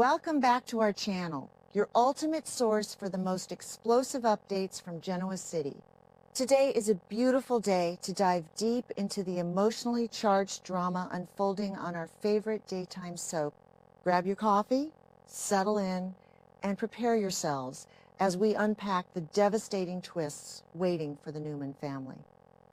Welcome back to our channel, your ultimate source for the most explosive updates from Genoa City. Today is a beautiful day to dive deep into the emotionally charged drama unfolding on our favorite daytime soap. Grab your coffee, settle in, and prepare yourselves as we unpack the devastating twists waiting for the Newman family.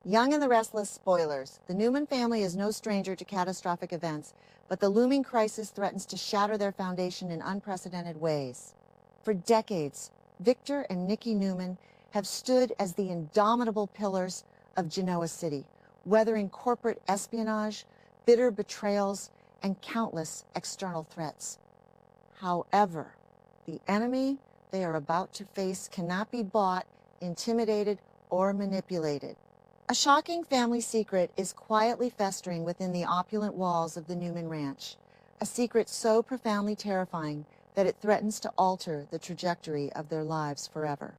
Young and the Restless spoilers. The Newman family is no stranger to catastrophic events, but the looming crisis threatens to shatter their foundation in unprecedented ways. For decades, Victor and Nikki Newman have stood as the indomitable pillars of Genoa City, weathering corporate espionage, bitter betrayals, and countless external threats. However, the enemy they are about to face cannot be bought, intimidated, or manipulated. A shocking family secret is quietly festering within the opulent walls of the Newman Ranch, a secret so profoundly terrifying that it threatens to alter the trajectory of their lives forever.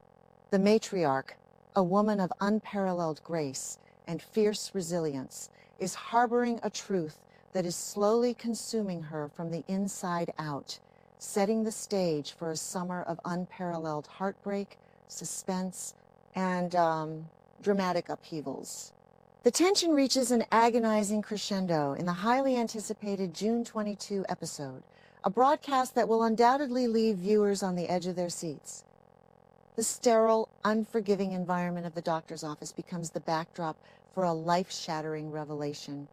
The matriarch, a woman of unparalleled grace and fierce resilience, is harboring a truth that is slowly consuming her from the inside out, setting the stage for a summer of unparalleled heartbreak, suspense, and dramatic upheavals. The tension reaches an agonizing crescendo in the highly anticipated June 22 episode, a broadcast that will undoubtedly leave viewers on the edge of their seats. The sterile, unforgiving environment of the doctor's office becomes the backdrop for a life-shattering revelation.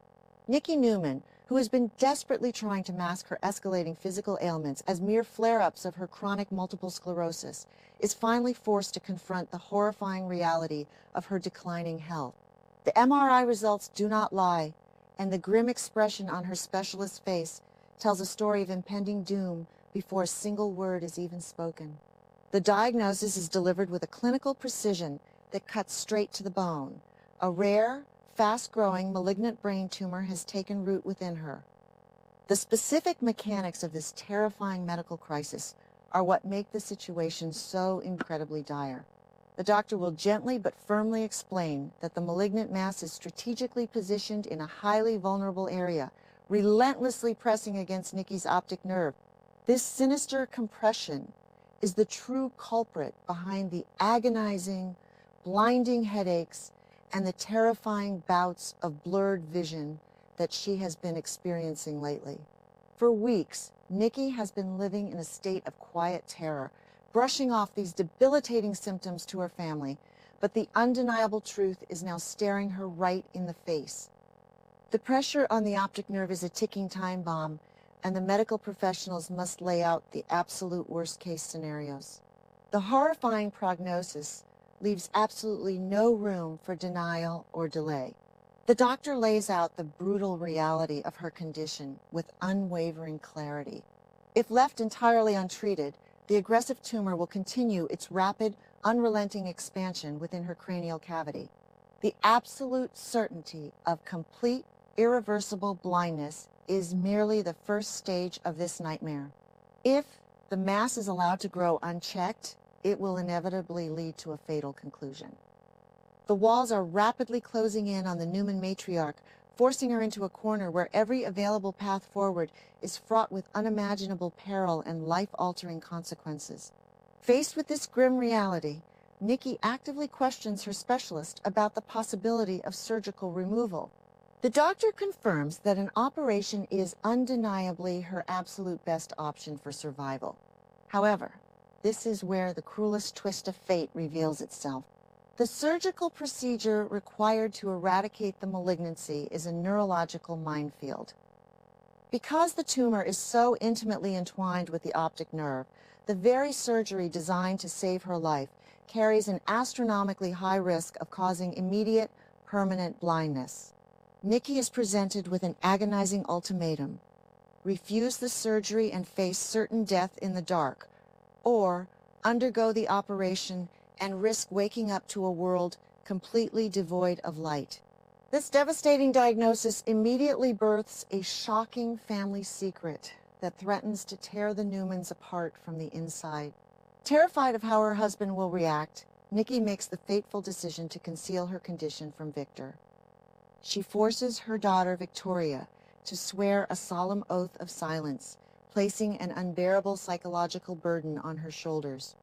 Nikki Newman, who has been desperately trying to mask her escalating physical ailments as mere flare-ups of her chronic multiple sclerosis, is finally forced to confront the horrifying reality of her declining health. The MRI results do not lie, and the grim expression on her specialist's face tells a story of impending doom before a single word is even spoken. The diagnosis is delivered with a clinical precision that cuts straight to the bone. A rare, fast-growing malignant brain tumor has taken root within her. The specific mechanics of this terrifying medical crisis are what make the situation so incredibly dire. The doctor will gently but firmly explain that the malignant mass is strategically positioned in a highly vulnerable area, relentlessly pressing against Nikki's optic nerve. This sinister compression is the true culprit behind the agonizing, blinding headaches and the terrifying bouts of blurred vision that she has been experiencing lately. For weeks, Nikki has been living in a state of quiet terror, brushing off these debilitating symptoms to her family, but the undeniable truth is now staring her right in the face. The pressure on the optic nerve is a ticking time bomb, and the medical professionals must lay out the absolute worst-case scenarios. The horrifying prognosis leaves absolutely no room for denial or delay. The doctor lays out the brutal reality of her condition with unwavering clarity. If left entirely untreated, the aggressive tumor will continue its rapid, unrelenting expansion within her cranial cavity. The absolute certainty of complete, irreversible blindness is merely the first stage of this nightmare. If the mass is allowed to grow unchecked, it will inevitably lead to a fatal conclusion. The walls are rapidly closing in on the Newman matriarch, forcing her into a corner where every available path forward is fraught with unimaginable peril and life-altering consequences. Faced with this grim reality, Nikki actively questions her specialist about the possibility of surgical removal. The doctor confirms that an operation is undeniably her absolute best option for survival. However, this is where the cruelest twist of fate reveals itself. The surgical procedure required to eradicate the malignancy is a neurological minefield. Because the tumor is so intimately entwined with the optic nerve, the very surgery designed to save her life carries an astronomically high risk of causing immediate, permanent blindness. Nikki is presented with an agonizing ultimatum: refuse the surgery and face certain death in the dark, or undergo the operation and risk waking up to a world completely devoid of light. This devastating diagnosis immediately births a shocking family secret that threatens to tear the Newmans apart from the inside. Terrified of how her husband will react, Nikki makes the fateful decision to conceal her condition from Victor. She forces her daughter Victoria to swear a solemn oath of silence, placing an unbearable psychological burden on her shoulders.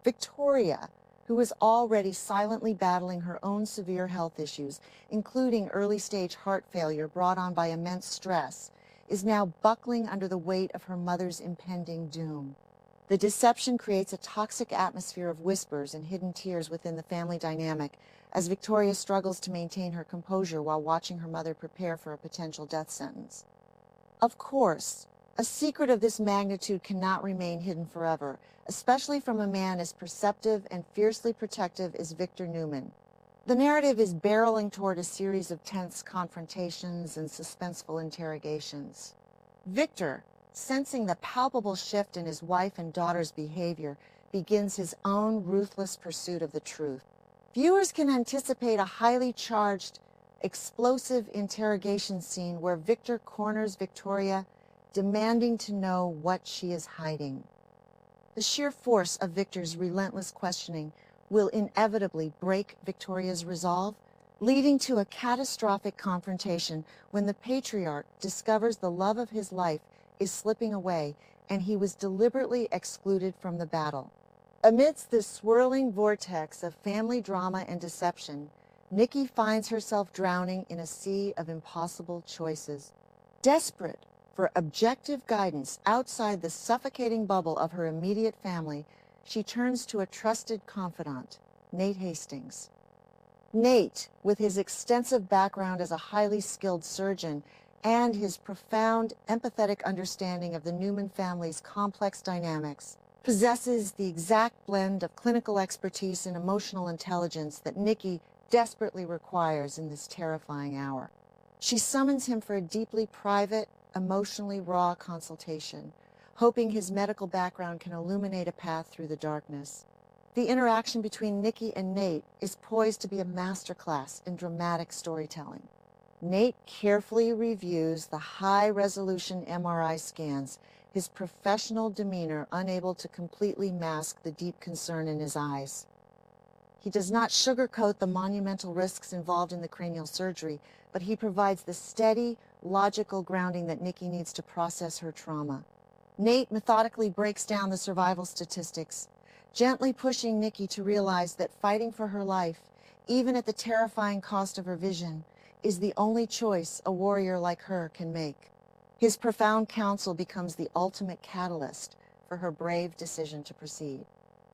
Victoria, who was already silently battling her own severe health issues, including early-stage heart failure brought on by immense stress, is now buckling under the weight of her mother's impending doom. The deception creates a toxic atmosphere of whispers and hidden tears within the family dynamic as Victoria struggles to maintain her composure while watching her mother prepare for a potential death sentence. Of course, a secret of this magnitude cannot remain hidden forever, especially from a man as perceptive and fiercely protective as Victor Newman. The narrative is barreling toward a series of tense confrontations and suspenseful interrogations. Victor, sensing the palpable shift in his wife and daughter's behavior, begins his own ruthless pursuit of the truth. Viewers can anticipate a highly charged, explosive interrogation scene where Victor corners Victoria, demanding to know what she is hiding. The sheer force of Victor's relentless questioning will inevitably break Victoria's resolve, leading to a catastrophic confrontation when the patriarch discovers the love of his life is slipping away and he was deliberately excluded from the battle. Amidst this swirling vortex of family drama and deception, Nikki finds herself drowning in a sea of impossible choices. Desperate for objective guidance outside the suffocating bubble of her immediate family, she turns to a trusted confidant, Nate Hastings. Nate, with his extensive background as a highly skilled surgeon and his profound, empathetic understanding of the Newman family's complex dynamics, possesses the exact blend of clinical expertise and emotional intelligence that Nikki desperately requires in this terrifying hour. She summons him for a deeply private, emotionally raw consultation, hoping his medical background can illuminate a path through the darkness. The interaction between Nikki and Nate is poised to be a masterclass in dramatic storytelling. Nate carefully reviews the high-resolution MRI scans, his professional demeanor unable to completely mask the deep concern in his eyes. He does not sugarcoat the monumental risks involved in the cranial surgery, but he provides the steady, logical grounding that Nikki needs to process her trauma. Nate methodically breaks down the survival statistics, gently pushing Nikki to realize that fighting for her life, even at the terrifying cost of her vision, is the only choice a warrior like her can make. His profound counsel becomes the ultimate catalyst for her brave decision to proceed.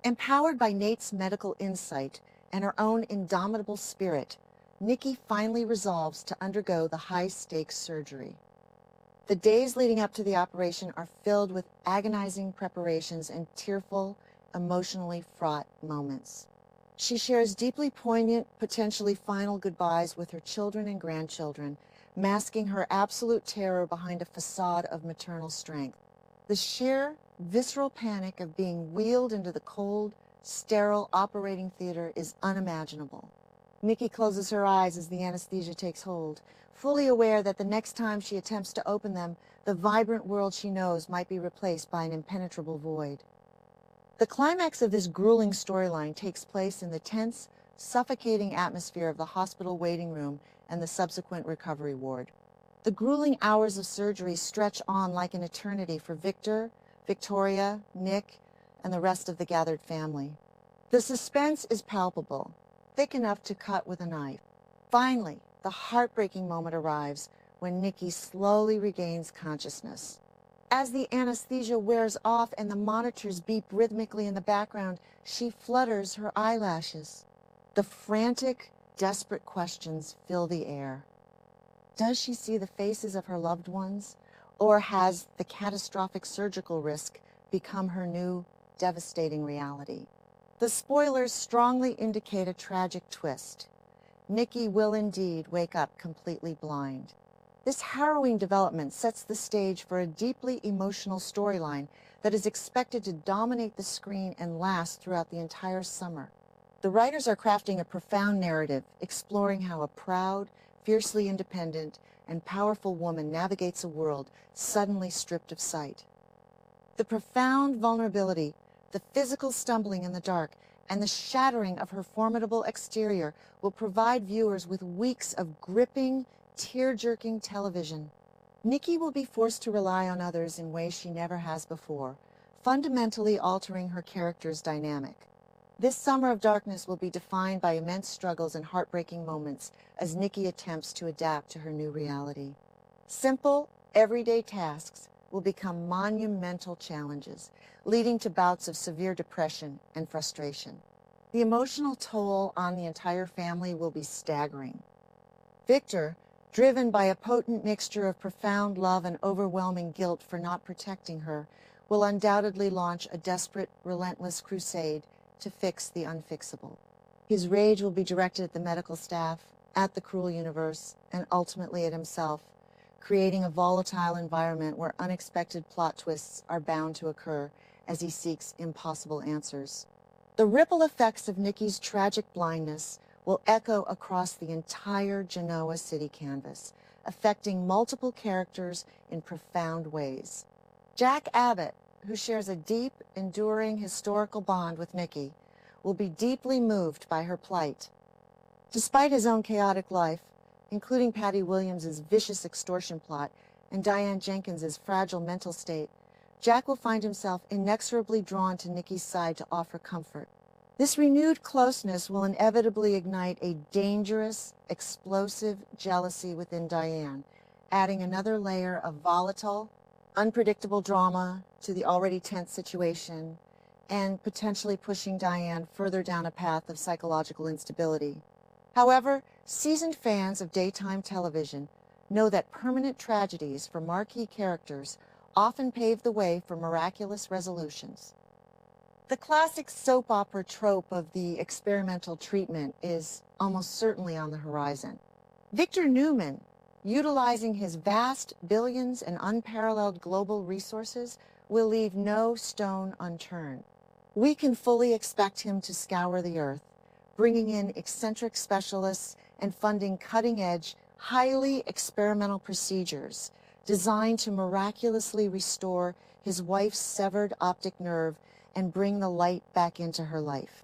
Empowered by Nate's medical insight and her own indomitable spirit, Nikki finally resolves to undergo the high-stakes surgery. The days leading up to the operation are filled with agonizing preparations and tearful, emotionally fraught moments. She shares deeply poignant, potentially final goodbyes with her children and grandchildren, masking her absolute terror behind a facade of maternal strength. The sheer, visceral panic of being wheeled into the cold, sterile operating theater is unimaginable. Nikki closes her eyes as the anesthesia takes hold, fully aware that the next time she attempts to open them, the vibrant world she knows might be replaced by an impenetrable void. The climax of this grueling storyline takes place in the tense, suffocating atmosphere of the hospital waiting room and the subsequent recovery ward. The grueling hours of surgery stretch on like an eternity for Victor, Victoria, Nick, and the rest of the gathered family. The suspense is palpable, thick enough to cut with a knife. Finally, the heartbreaking moment arrives when Nikki slowly regains consciousness. As the anesthesia wears off and the monitors beep rhythmically in the background, she flutters her eyelashes. The frantic, desperate questions fill the air. Does she see the faces of her loved ones, or has the catastrophic surgical risk become her new, devastating reality? The spoilers strongly indicate a tragic twist. Nikki will indeed wake up completely blind. This harrowing development sets the stage for a deeply emotional storyline that is expected to dominate the screen and last throughout the entire summer. The writers are crafting a profound narrative, exploring how a proud, fiercely independent, and powerful woman navigates a world suddenly stripped of sight. The profound vulnerability, the physical stumbling in the dark, and the shattering of her formidable exterior will provide viewers with weeks of gripping, tear-jerking television. Nikki will be forced to rely on others in ways she never has before, fundamentally altering her character's dynamic. This summer of darkness will be defined by immense struggles and heartbreaking moments as Nikki attempts to adapt to her new reality. Simple, everyday tasks will become monumental challenges, leading to bouts of severe depression and frustration. The emotional toll on the entire family will be staggering. Victor, driven by a potent mixture of profound love and overwhelming guilt for not protecting her, will undoubtedly launch a desperate, relentless crusade to fix the unfixable. His rage will be directed at the medical staff, at the cruel universe, and ultimately at himself, creating a volatile environment where unexpected plot twists are bound to occur as he seeks impossible answers. The ripple effects of Nikki's tragic blindness will echo across the entire Genoa City canvas, affecting multiple characters in profound ways. Jack Abbott, who shares a deep, enduring historical bond with Nikki, will be deeply moved by her plight. Despite his own chaotic life, including Patty Williams's vicious extortion plot and Diane Jenkins's fragile mental state, Jack will find himself inexorably drawn to Nikki's side to offer comfort. This renewed closeness will inevitably ignite a dangerous, explosive jealousy within Diane, adding another layer of volatile, unpredictable drama to the already tense situation and potentially pushing Diane further down a path of psychological instability. However, seasoned fans of daytime television know that permanent tragedies for marquee characters often pave the way for miraculous resolutions. The classic soap opera trope of the experimental treatment is almost certainly on the horizon. Victor Newman, utilizing his vast billions and unparalleled global resources, will leave no stone unturned. We can fully expect him to scour the earth, bringing in eccentric specialists and funding cutting-edge, highly experimental procedures designed to miraculously restore his wife's severed optic nerve and bring the light back into her life.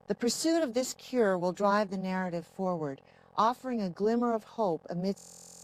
The pursuit of this cure will drive the narrative forward, offering a glimmer of hope amidst